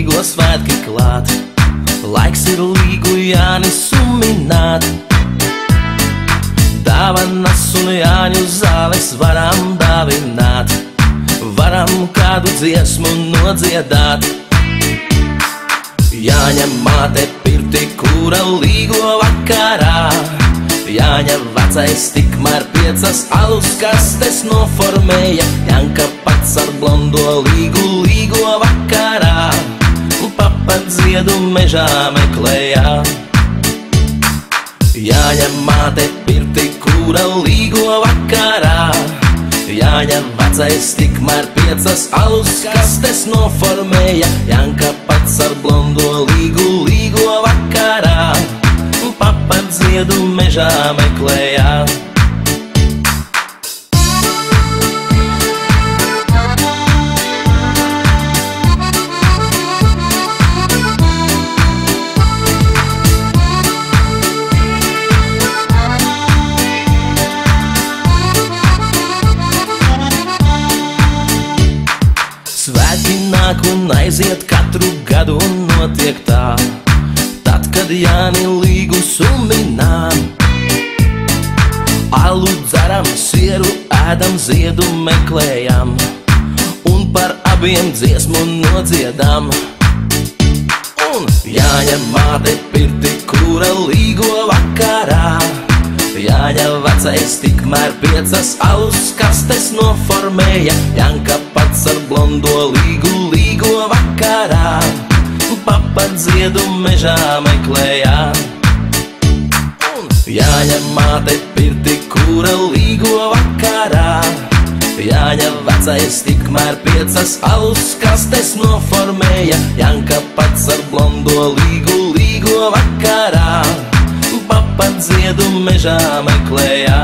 līgo svētki klāt, laiks ir līgu Jāni sumināt. Dāvanas un Jāņu zāles varam dāvināt, varam kādu dziesmu nodziedāt. Jāņa māte pirti, kura līgo vakarā, Jāņa vecais tikmēr 5 alus kastes noformēja. Janka pats ar blondo līgo vakarā, papa dziedu mežā meklējā. Jāņa māte pirti, kura līgo vakarā, Jāņa vecais tikmēr 5 alus kastes noformēja. Janka pats ar blondo līgo vakarā, papa dziedu mežā meklējā. Svētki nāk un aiziet katru gadu un notiek tā, tad, kad Jāni līgu suminām. Alu dzeram, sieru ēdam, ziedu meklējam, un par abiem dziesmu nodziedam. Un Jāņa māte pirti, kura līgo vakarā, Jāņa vecais tikmēr 5 alus kastes noformēja. Janka pats ar blondo līgo vakarā, papa dziedu mežā meklējā. Un Jāņa māte pirti, kura līgo vakarā, Jāņa vecais tikmēr 5 alus kastes noformēja. Janka pats ar blondo līgo vakarā, papa dziedu mežā meklējā.